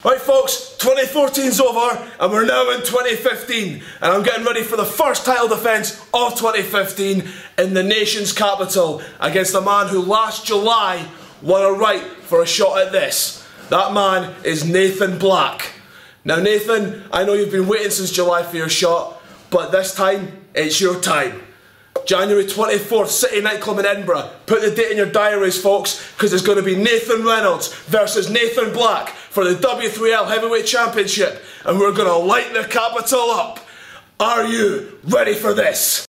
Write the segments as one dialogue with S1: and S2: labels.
S1: Right folks, 2014's over and we're now in 2015 and I'm getting ready for the first title defence of 2015 in the nation's capital against a man who last July won a right for a shot at this. That man is Nathan Black. Now Nathan, I know you've been waiting since July for your shot, but this time, it's your time. January 24th, City Nightclub in Edinburgh. Put the date in your diaries, folks, because it's going to be Nathan Reynolds versus Nathan Black for the W3L Heavyweight Championship, and we're going to light the capital up. Are you ready for this?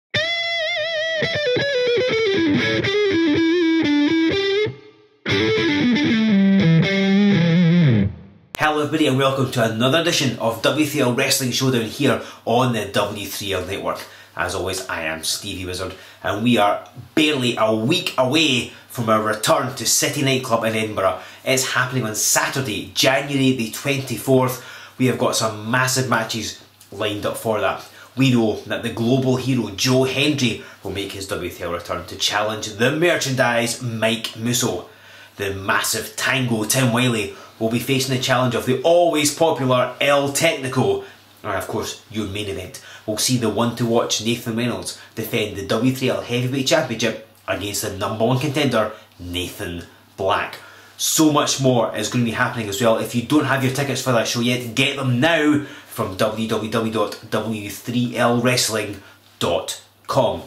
S2: Hello everybody and welcome to another edition of W3L Wrestling Showdown here on the W3L network. As always, I am Stevie Wizard and we are barely a week away from our return to City Nightclub in Edinburgh. It's happening on Saturday, January the 24th. We have got some massive matches lined up for that. We know that the global hero Joe Hendry will make his W3L return to challenge the merchandise Mike Musso. The massive Tango Tim Wiley will be facing the challenge of the always popular El Technico. And of course, your main event will see the one to watch Nathan Reynolds defend the W3L Heavyweight Championship against the #1 contender Nathan Black. So much more is going to be happening as well. If you don't have your tickets for that show yet, get them now from www.w3lwrestling.com.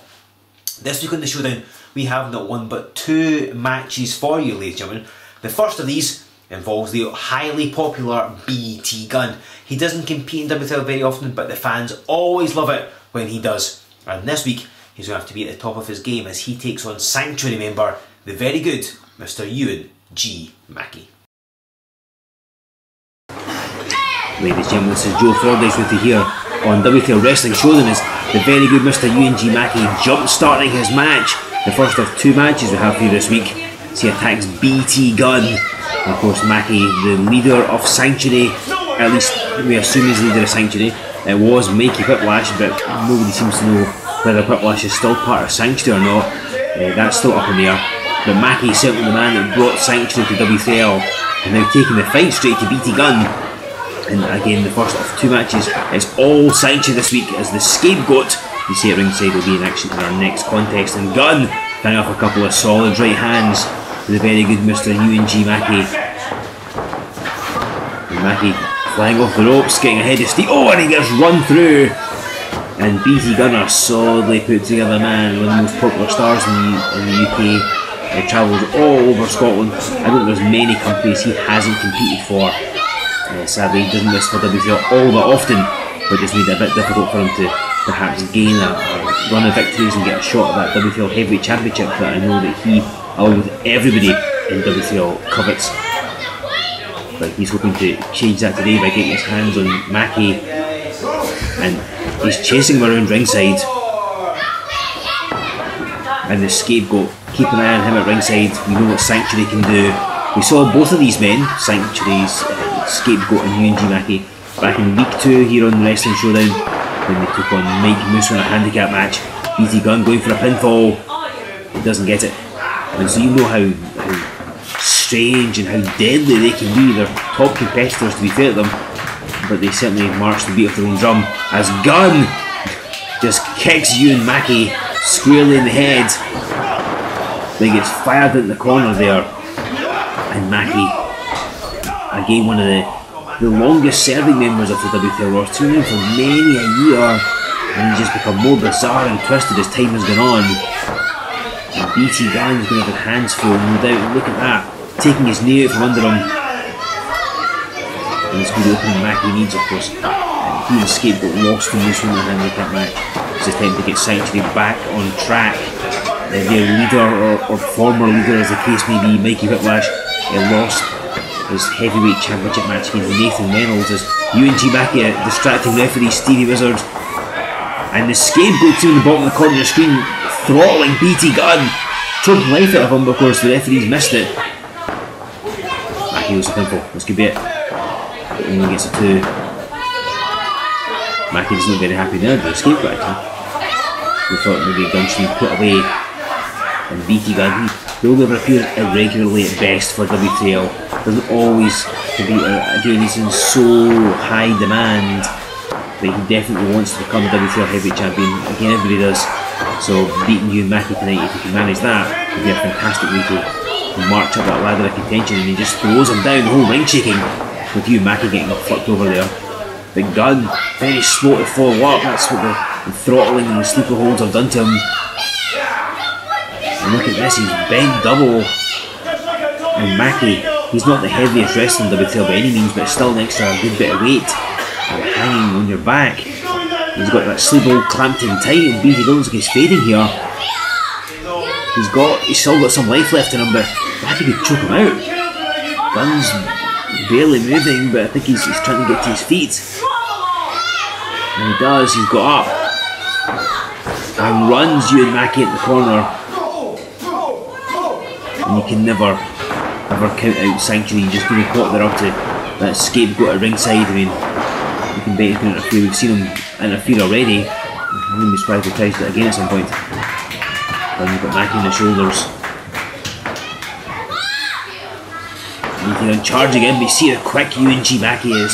S2: This week on the Showdown, we have not one but two matches for you, ladies and gentlemen. The first of these involves the highly popular BT Gunn. He doesn't compete in W3L very often, but the fans always love it when he does. And this week, he's going to have to be at the top of his game as he takes on Sanctuary member, the very good Mr. Ewan G. Mackie. Ladies and gentlemen, this is Joe Fordyce with you here on W3L Wrestling Showdown as the very good Mr. Ewan G. Mackie jump-starting his match. The first of two matches we have for you this week. He attacks BT Gunn. And of course, Mackie, the leader of Sanctuary, at least we assume he's the leader of Sanctuary. It was Mikey Whiplash, but nobody seems to know whether Whiplash is still part of Sanctuary or not. That's still up in the air. But Mackie is certainly the man that brought Sanctuary to W3L, and now taking the fight straight to BT Gunn. And again, the first of two matches is all Sanctuary this week as the Scapegoat, you see at ringside, will be in action in our next contest. And Gunn tying off a couple of solid right hands to the very good Mr. Ewan G. Mackie. And Mackie flying off the ropes, getting ahead of Steve. Oh, and he gets run through. And BT Gunn, a solidly put together man, one of the most popular stars in the UK. He travels all over Scotland. I don't think there's many companies he hasn't competed for. Sadly, he doesn't miss for W3L all that often, but it's made it a bit difficult for him to perhaps gain a run of victories and get a shot at that W3L Heavyweight Championship that I know that he, along with everybody in W3L, covets. But he's hoping to change that today by getting his hands on Mackie, and he's chasing him around ringside. And the Scapegoat, keep an eye on him at ringside. We know what Sanctuary can do. We saw both of these men, Sanctuary's Scapegoat and Ewan G. Mackie, back in week 2 here on the Wrestling Showdown when they took on Mike Musso in a handicap match. BT Gunn going for a pinfall, he doesn't get it. And so you know how strange and how deadly they can be. They're top competitors, to be fair to them, but they certainly march the beat of their own drum as Gunn just kicks Ewan Mackie squarely in the head. Then gets fired into the corner there, and Mackie, again one of the longest serving members of the W3L roster, tuned in for many a year, and he's just become more bizarre and twisted as time has gone on. And BT Gunn is going to have his hands full, no doubt. Look at that, taking his knee out from under him. And it's going to be opening Mackie needs, of course. And he and Scapegoat lost to Musso in the handicap match. It's a time to get Sanctuary back on track. Their leader or former leader, as the case may be, Mikey Whiplash, lost his heavyweight championship match against Nathan Reynolds as Ewan G. Mackie, a distracting referee, Stevie Wizard. And the Scapegoat in the bottom of the corner of the screen, throttling BT Gunn, choking life out of him, but of course the referees missed it. Mackie was a pinfall, this could be it. But only gets a 2. Mackie doesn't look very happy now, the Scapegoat actually. We thought maybe Gunn should be put away. And BT Gunn, he will never appear irregularly at best for W3L. doesn't always compete. Again, he's in so high demand that he definitely wants to become W3L heavyweight champion. Again, everybody does. So beating you and Mackie tonight, if he can manage that, would be a fantastic way to march up that ladder of contention, and he just throws him down, the whole ring shaking, with you and Mackie getting flipped over there. But Gunn, very slow to follow up. That's what the throttling and the sleeper holds have done to him. And look at this, he's bent double. And Mackie, he's not the heaviest wrestler in W3L by any means, but still an extra good bit of weight and hanging on your back. He's got that sleeper hold clamped in tight, and BT Gunn looks like he's fading here. He's still got some life left in him, but Mackie could choke him out. Gunn's barely moving, but I think he's trying to get to his feet. And he does, he's got up. And runs you and Mackie at the corner. And you can never count out Sanctuary. You're just going to caught there up to that Scapegoat at ringside. I mean, you can bet he's going to interfere. We've seen him interfere already. I wouldn't be surprised if he tries it again at some point. And you've got Mackie on the shoulders. He's on charge again, but you see how quick UNG Mackie is.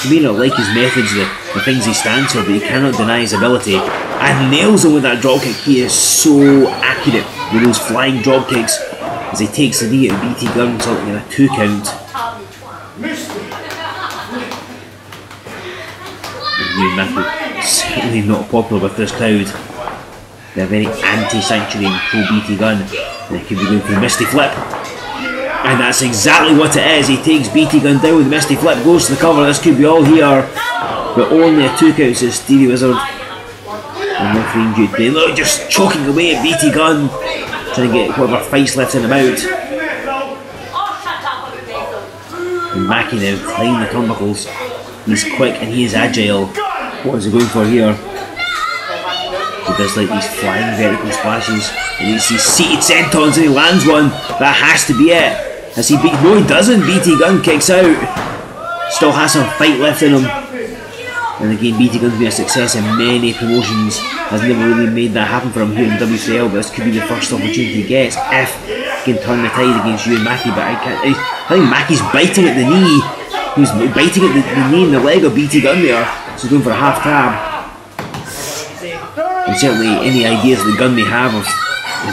S2: You may not like his methods, the things he stands for, but you cannot deny his ability. And nails him with that dropkick. He is so accurate with those flying dropkicks as he takes the knee at BT Gunn, resulting in a 2 count. And Mackie certainly not popular with this crowd. They're very anti-Sanctuary and pro-BT Gunn. They could be going for a Misty Flip. And that's exactly what it is. He takes BT Gunn down with the Misty Flip, goes to the cover. This could be all here. But only a 2 count, says Stevie Wizard. And referee Jude, look, just choking away at BT Gunn, trying to get whatever fight's left in him out. And Mackie now climbing the turnbuckles. He's quick and he is agile. What is he going for here? He does like these flying vertical splashes. And he's seated sentons and he lands one. That has to be it. Has he beat? No, he doesn't. BT Gunn kicks out. Still has some fight left in him. And again, BT Gunn's been a success in many promotions. Has never really made that happen for him here in W3L, but this could be the first opportunity he gets if he can turn the tide against you and Mackie. But I think Mackie's biting at the knee. He's biting at the knee and the leg of BT Gunn there. So he's going for a half tab. And certainly any ideas that Gunn may have of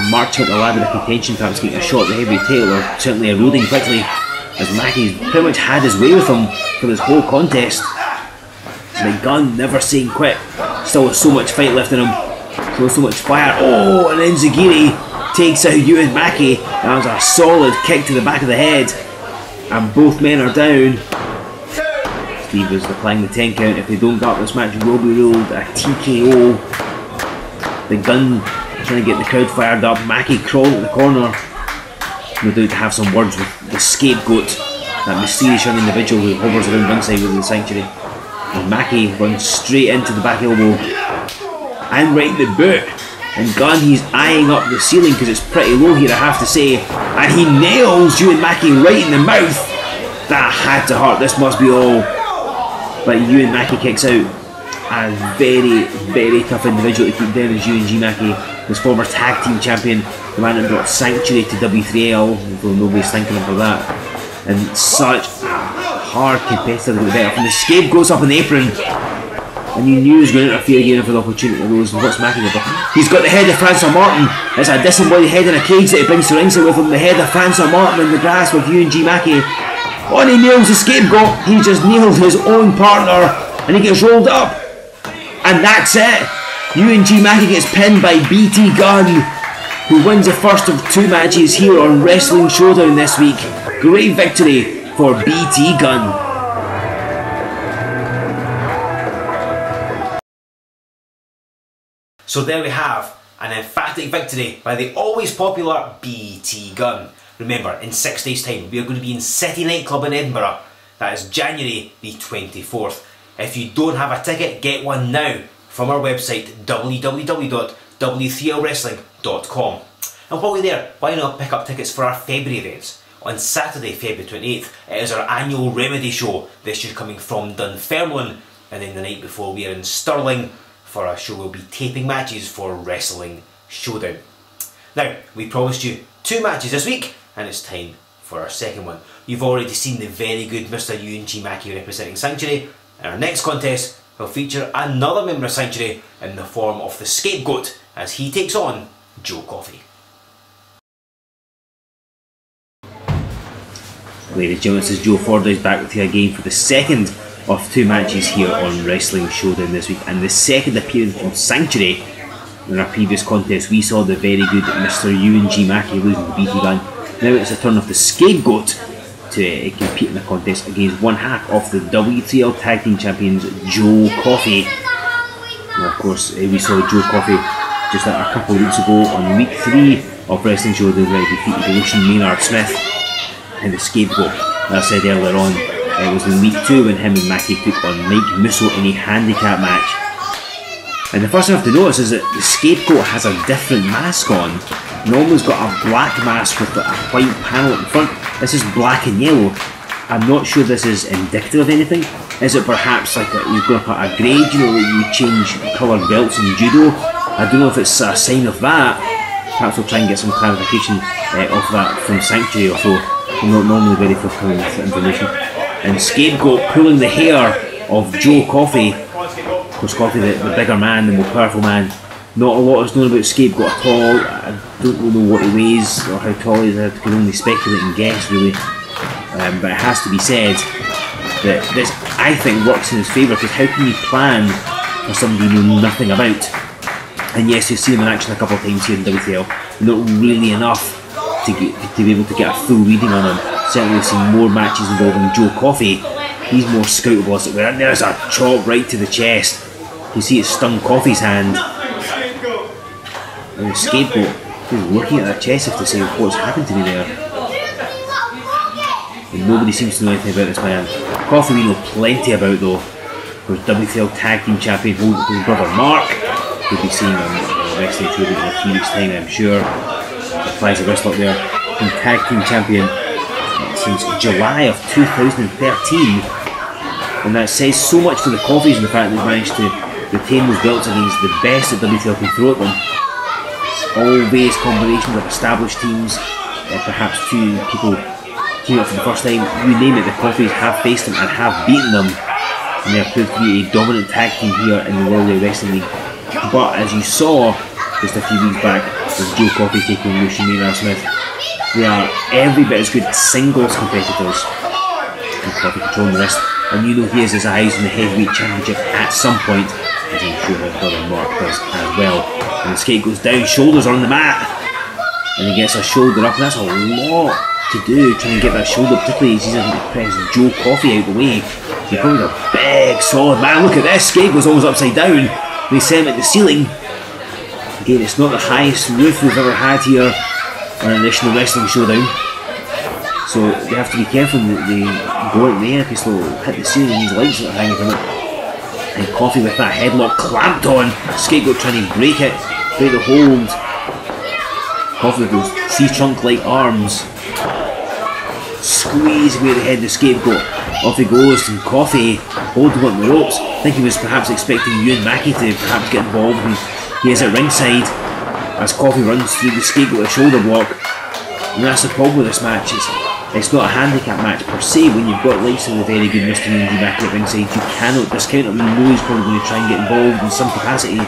S2: marching up the ladder of contention, perhaps getting a shot at the heavyweight title, or certainly eroding quickly, as Mackie's pretty much had his way with him for this whole contest. But Gunn never saying quit, still with so much fight left in him, still with so much fire. Oh, and then Zagiri takes out you and Mackie. That was a solid kick to the back of the head, and both men are down. Steve was applying the 10 count. If they don't get up, this match will be ruled a TKO. The Gunn trying to get the crowd fired up. Mackie crawling at the corner, no doubt to have some words with the Scapegoat, that mysterious young individual who hovers around ringside within the Sanctuary. And Mackie runs straight into the back elbow and right in the boot. And Gunn, he's eyeing up the ceiling because it's pretty low here, I have to say. And he nails you and Mackie right in the mouth. That had to hurt. This must be all. But you and Mackie kicks out. A very, very tough individual to keep down as UNG Mackie, his former tag team champion, the man that brought Sanctuary to W3L, although nobody's thanking him for that. And such a hard competitor to get from the Scapegoat's up in the apron. And you knew he was going to interfere again for the opportunity of those. What's Mackie got? He's got the head of Francois Martin. It's a disembodied head in a cage that he brings to ringside with him. The head of Francois Martin in the grass with UNG Mackie. Oh, and he nails the Scapegoat. He just nailed his own partner. And he gets rolled up. And that's it. UNG Mackie gets pinned by BT Gunn, who wins the first of 2 matches here on Wrestling Showdown this week. Great victory for BT Gunn.
S3: So there we have an emphatic victory by the always popular BT Gunn. Remember, in 6 days' time, we are going to be in City Nightclub in Edinburgh. That is January the 24th. If you don't have a ticket, get one now from our website www.w3lwrestling.com. And while we're there, why not pick up tickets for our February events? On Saturday, February 28th, it is our annual Remedy show, this year coming from Dunfermline, and then the night before we are in Stirling for a show we'll be taping matches for Wrestling Showdown. Now, we promised you 2 matches this week, and it's time for our second one. You've already seen the very good Mr. UNG Mackie representing Sanctuary, and our next contest will feature another member of Sanctuary in the form of the Scapegoat as he takes on Joe Coffey.
S2: Ladies and gentlemen, this is Joe Fordyce back with you again for the second of two matches here on Wrestling Showdown this week, and the second appearance from Sanctuary. In our previous contest we saw the very good Mr. UNG Mackie losing to BT Gunn. Now it's the turn of the Scapegoat to compete in the contest against one half of the W3L Tag Team Champions, Joe Coffey. Now, of course, we saw Joe Coffey just a couple of weeks ago on week 3 of Wrestling Showdown, where he defeated Lucian Maynard Smith and the Scapegoat. As I said earlier on, it was in week 2 when him and Mackie took on Mike Musso in a handicap match. And the first thing I have to notice is that the Scapegoat has a different mask on. Normally's got a black mask with a white panel in front. This is black and yellow. I'm not sure this is indicative of anything. Is it perhaps like you've got a grade, you know, you change coloured belts in judo? I don't know if it's a sign of that. Perhaps we'll try and get some clarification of that from Sanctuary, although I'm not normally very forthcoming with information. And Scapegoat pulling the hair of Joe Coffey. Of course, Coffey, the bigger man, the more powerful man. Not a lot is known about Scapegoat at all. I don't really know what he weighs or how tall he is. I can only speculate and guess, really. But it has to be said that this, I think, works in his favour, because how can you plan for somebody you know nothing about? And yes, you've seen him in action a couple of times here in W3L, not really enough to be able to get a full reading on him. Certainly we've seen more matches involving Joe Coffey. He's more scoutable, as it were. And there's a chop right to the chest. You see it stung Coffey's hand. And the Scapegoat is looking at that chest to say what's happened to me there. And nobody seems to know anything about this man. Coffey we know plenty about, though. Of course, W3L Tag Team Champion, his brother Mark. We'll be seeing him on Wrestling Showdown in a few weeks' time, I'm sure. Applies a wrestler up there. Been Tag Team Champion since July of 2013. And that says so much for the Coffeys and the fact that they've managed to retain those belts against the best that W3L can throw at them. All various combinations of established teams, perhaps two people teaming up for the first time, you name it, the Coffeys have faced them and have beaten them. And they have proved to be a dominant tag team here in the World Wrestling League. But as you saw just a few weeks back with Joe Coffey taking Lucian Maynard Smith, they are every bit as good singles competitors. And Coffey controlling the rest. And you know he is his eyes on the heavyweight championship at some point, as I'm sure his brother Mark does as well. And the Scapegoat goes down, shoulders are on the mat, and he gets a shoulder up, and that's a lot to do, trying to get that shoulder, particularly as he's having to press Joe Coffey out the way. He's probably a big, solid man. Look at this, Scapegoat's almost upside down. They send him at the ceiling. Again, it's not the highest roof we've ever had here on a National Wrestling Showdown. So they have to be careful that they go out there, because they'll hit the ceiling and these lights that are hanging from it. And Coffey with that headlock clamped on. Scapegoat trying to break it, break the hold. Coffey with those tree-trunk-like arms. Squeeze away the head of the Scapegoat. Off he goes, and Coffey holding on the ropes. I think he was perhaps expecting Ewan Mackie to perhaps get involved. He is at ringside as Coffey runs through the Scapegoat with a shoulder block. And that's the problem with this match. It's not a handicap match per se. When you've got likes of the very good Mr. UNG Mackie at ringside, you cannot discount him. You know he's probably going to try and get involved in some capacity.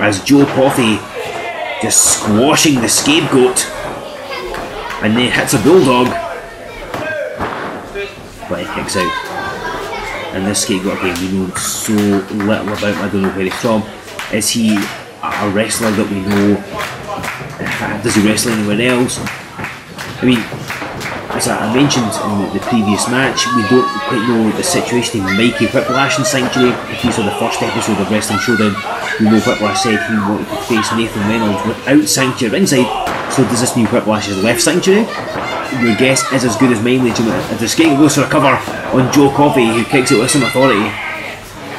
S2: As Joe Coffey just squashing the Scapegoat, and then hits a bulldog, but he kicks out. And this Scapegoat, again, we know so little about him. I don't know where he's from. Is he a wrestler that we know? Does he wrestle anywhere else? I mean, as I mentioned in the previous match, we don't quite know the situation in Mikey Whiplash in Sanctuary. If you saw the first episode of Wrestling Showdown, we know Whiplash said he wanted to face Nathan Reynolds without Sanctuary ringside. So does this mean Whiplash has left Sanctuary? Your guess is as good as mine, ladies and gentlemen. As the Scapegoat goes for a cover on Joe Coffey, who kicks out with some authority.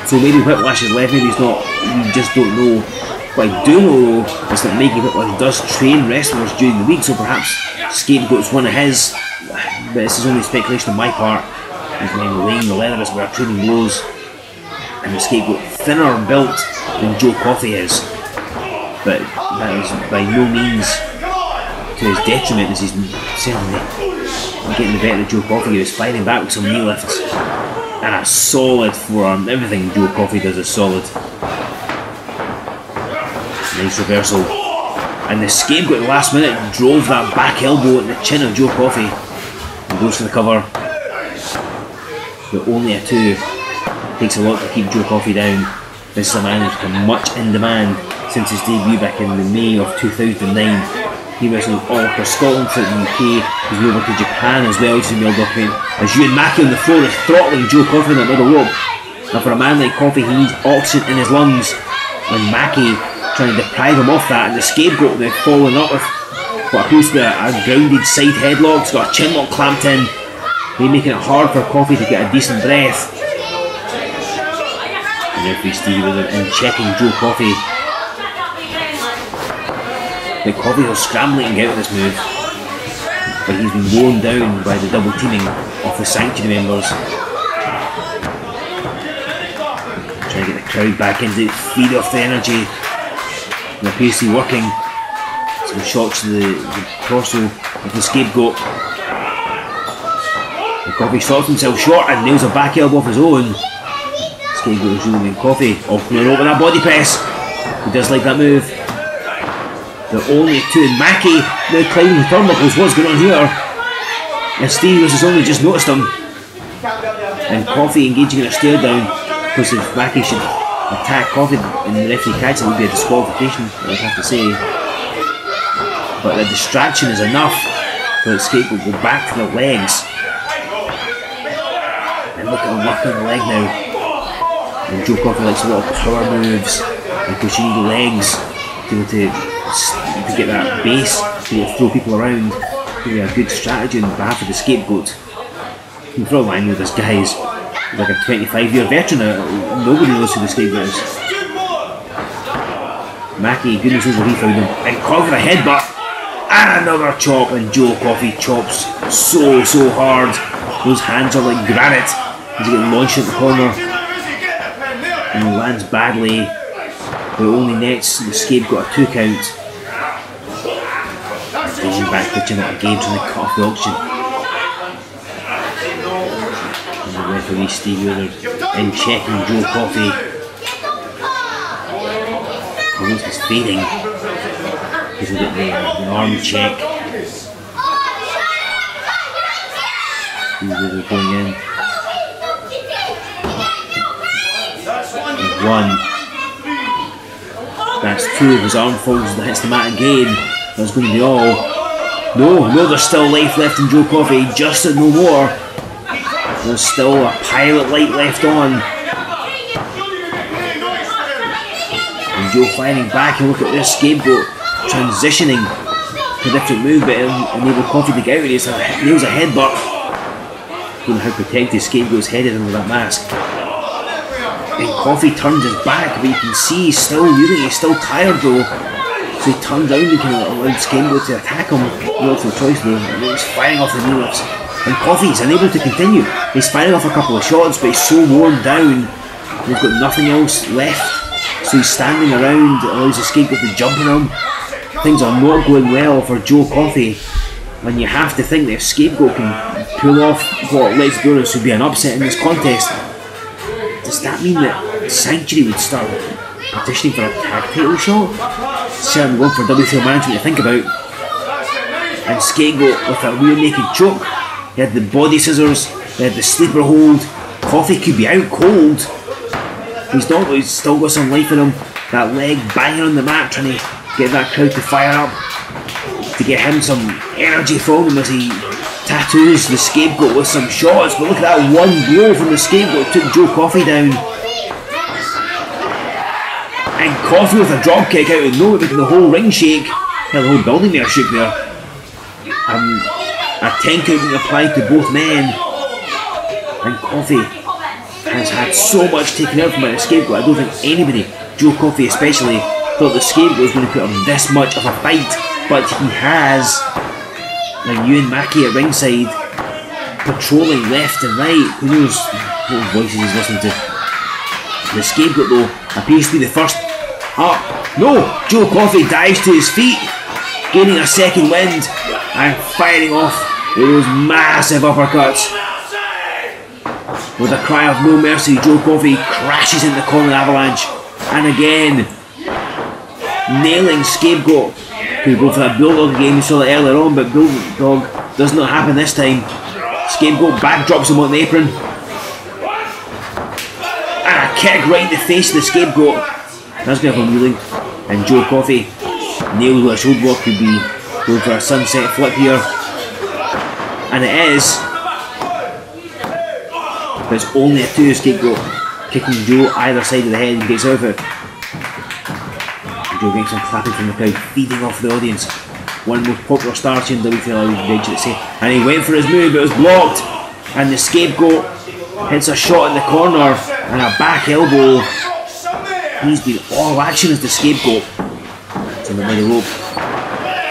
S2: So maybe Whiplash has left, maybe he's not. We just don't know. What I do know is that Mikey Whiplash does train wrestlers during the week, so perhaps Scapegoat's one of his. But this is only speculation on my part. He's laying the leather as we're trading blows. And the Scapegoat thinner built than Joe Coffey is. But that is by no means to his detriment, as he's certainly getting the better of Joe Coffey. He was fighting back with some knee lifts and a solid forearm. Everything Joe Coffey does is solid. Nice reversal. And the Scapegoat at the last minute drove that back elbow at the chin of Joe Coffey. And goes for the cover. But only a 2. Takes a lot to keep Joe Coffey down. This is a man who's become much in demand since his debut back in the May of 2009. He wrestled all across Scotland, throughout the UK. He's moved over to Japan as well, to the mail document. As Mackie on the floor is throttling Joe Coffey on that middle rope. Now for a man like Coffey, he needs oxygen in his lungs. And Mackie trying to deprive him of that, and the Scapegoat now following up with what appears to be a grounded side headlock. He's got a chin lock clamped in. He's making it hard for Coffey to get a decent breath. And referee Stevie Wheeler in checking Joe Coffey. But Coffey was scrambling to get out of this move, but he's been worn down by the double teaming of the Sanctuary members. Trying to get the crowd back into it, feed off the energy. And appears to be working. Some shots to the torso of the Scapegoat. And Coffey stops himself short and nails a back elbow of his own. Scapegoat is really Coffey off the rope with that body press. He does like that move. They're only 2, and Mackie now climbing the turnbuckles. What's going on here? And Steve has only just noticed him. And Coffey engaging in a stare down, because if Mackie should attack Coffey and the referee catches it, would be a disqualification, I would have to say. But the distraction is enough for the Scapegoat to go back to the legs. And look at him working the leg now. And Joe Coffey likes a lot of power moves and pushing the legs to be able to get that base, to be able to throw people around. Really a good strategy on behalf of the Scapegoat. And for all I know, this guy is like a 25-year veteran. Nobody knows who the Scapegoat is. Mackie, goodness knows where he found him. And Coffey with a headbutt. And another chop, and Joe Coffey chops so hard. Those hands are like granite as he gets launched at the corner. And he lands badly, but only nets the Scapegoat a 2 count. He's back pitching a lot of games on the cut off the auction. And the referee Steve Wheeler in checking Joe Coffey. He looks he's fading. He's got the arm check. Steve Wheeler going in. And 1. That's 2 of his arm falls and hits the mat again. That's going to be all. No, there's still life left in Joe Coffey. Just no more. There's still a pilot light left on. And Joe firing back, and look at this Scapegoat transitioning to a different move, but it'll enable Coffey to get out. He nails a headbutt. Don't know how protected Scapegoat's head is under that mask. And Coffey turns his back, but you can see he's still moving. He's still tired though. So he turns down, looking at Scapegoat to attack him. No other choice though. And he's firing off the knee lifts. And Coffey's unable to continue. He's firing off a couple of shots, but he's so worn down. He's got nothing else left. So he's standing around, allows the Scapegoat to jump on him. Things are not going well for Joe Coffey. And you have to think that if Scapegoat can pull off what let's be honest would be an upset in this contest, does that mean that Sanctuary would start petitioning for a tag title shot? Certainly one for W3L management to think about. And Scapegoat with a rear naked choke. He had the body scissors, he had the sleeper hold. Coffey could be out cold. He's not, but he's still got some life in him. That leg banging on the mat, trying to get that crowd to fire up. To get him some energy from him as he tattoos the Scapegoat with some shots. But look at that one blow from the Scapegoat, took Joe Coffey down. And Coffey with a drop kick out of nowhere, making the whole ring shake. Hell, the whole building there shook there. A 10 count being applied to both men. And Coffey has had so much taken out from the Scapegoat. I don't think anybody, Joe Coffey especially, thought the Scapegoat was going to put up this much of a fight. But he has. Now Mackie at ringside, patrolling left and right. Who knows what voices he's listening to. The Scapegoat though appears to be the first up. No! Joe Coffey dives to his feet, gaining a second wind and firing off Those massive uppercuts. With a cry of no mercy, Joe Coffey crashes into the corner avalanche. And again, nailing Scapegoat. Could go for that Bulldog game we saw that earlier on, but Bulldog does not happen this time. Scapegoat backdrops him on the apron. And a kick right in the face of the Scapegoat. That's going to have a wheeling. And Joe Coffey nailed with a shoulder block. Could be going for a sunset flip here. And it is. But it's only a 2. Scapegoat kicking Joe either side of the head and gets out of it. Joe gets some clapping from the crowd, feeding off the audience. One most popular star in W3L, I would venture to say. And he went for his move, but it was blocked. And the Scapegoat hits a shot in the corner and a back elbow. He's been all action as the Scapegoat. It's on the middle rope.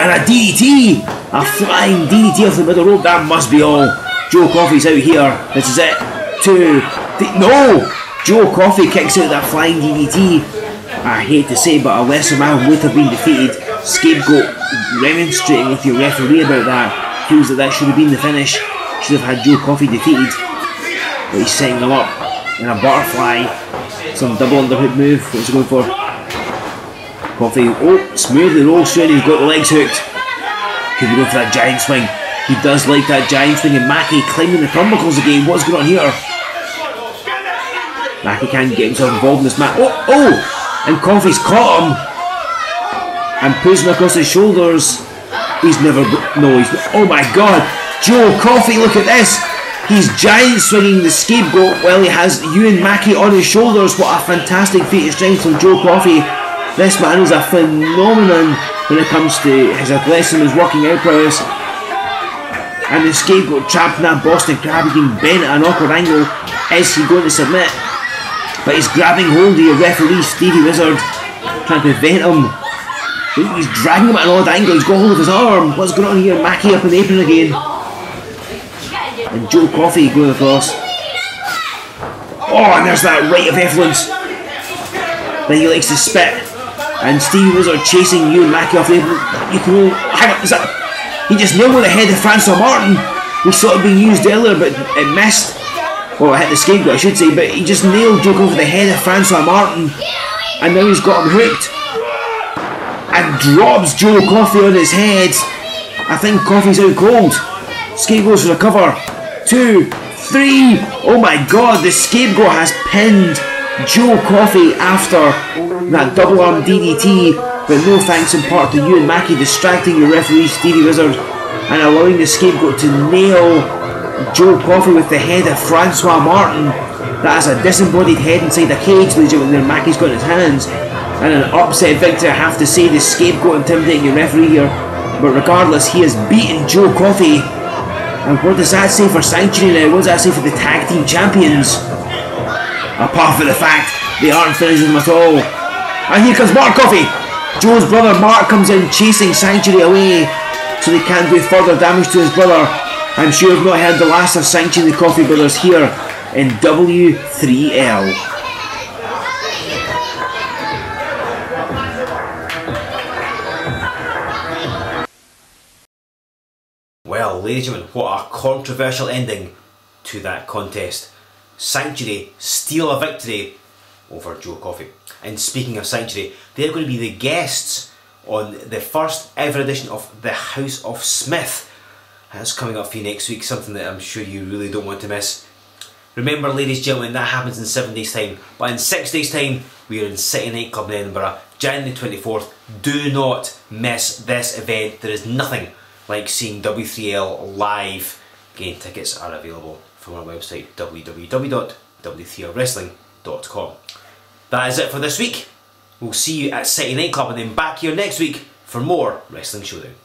S2: And a DDT! A flying DDT off the middle rope. That must be all. Joe Coffey's out here. This is it. 2. No! Joe Coffey kicks out that flying DDT. I hate to say, but a lesser man would have been defeated. Scapegoat remonstrating with your referee about that. Feels that that should have been the finish. Should have had Joe Coffey defeated. But he's setting him up in a butterfly. Some double underhook move. What's he going for? Coffey, smoothly rolls through and he's got the legs hooked. Could be going for that giant swing. He does like that giant swing, and Mackie climbing the turnbuckles again. What's going on here? Mackie can't get himself involved in this match. And Coffey's caught him and puts him across his shoulders. He's never. Oh my god! Joe Coffey, look at this! He's giant swinging the Scapegoat while he has Ewan Mackie on his shoulders. What a fantastic feat of strength from Joe Coffey. This man is a phenomenon when it comes to his athleticism, his working out prowess. And the Scapegoat trapped in that Boston Crab, being bent at an awkward angle. Is he going to submit? But he's grabbing hold of your referee, Stevie Wizard, trying to prevent him. He's dragging him at an odd angle. He's got hold of his arm. What's going on here? Mackie up in the apron again. And Joe Coffey going across. And there's that right of effluence that he likes to spit. And Stevie Wizard chasing you and Mackie off the apron. Hang on, is that? He just nailed the head of Francois Martin. We saw it being used earlier, but it missed. Well, it hit the Scapegoat, I should say, but he just nailed Joe over the head of Francois Martin. And now he's got him hooked. And drops Joe Coffey on his head. I think Coffey's out cold. Scapegoat's for a cover. 2, 3. Oh my god, the Scapegoat has pinned Joe Coffey after that double arm DDT. But no thanks in part to you and Mackie distracting your referee Stevie Wizard and allowing the Scapegoat to nail Joe Coffey with the head of Francois Martin. That is a disembodied head inside a cage, ladies and gentlemen. Mackie's got in his hands. And an upset victory, I have to say. The Scapegoat intimidating your referee here. But regardless, he has beaten Joe Coffey. And what does that say for Sanctuary now? What does that say for the tag team champions? Apart from the fact they aren't finished with them at all. And here comes Mark Coffey. Joe's brother Mark comes in chasing Sanctuary away so they can't do further damage to his brother. I'm sure you've not heard the last of Sanctuary the Coffey brothers here in W3L.
S3: Well, ladies and gentlemen, what a controversial ending to that contest. Sanctuary steal a victory over Joe Coffey. And speaking of Sanctuary, they're going to be the guests on the first ever edition of the House of Smith. That's coming up for you next week, something that I'm sure you really don't want to miss. Remember, ladies and gentlemen, that happens in 7 days' time. But in 6 days' time, we are in City Nightclub in Edinburgh, January 24th. Do not miss this event. There is nothing like seeing W3L live. Again, tickets are available from our website, www.w3lwrestling.com. That is it for this week. We'll see you at City Nightclub and then back here next week for more Wrestling Showdown.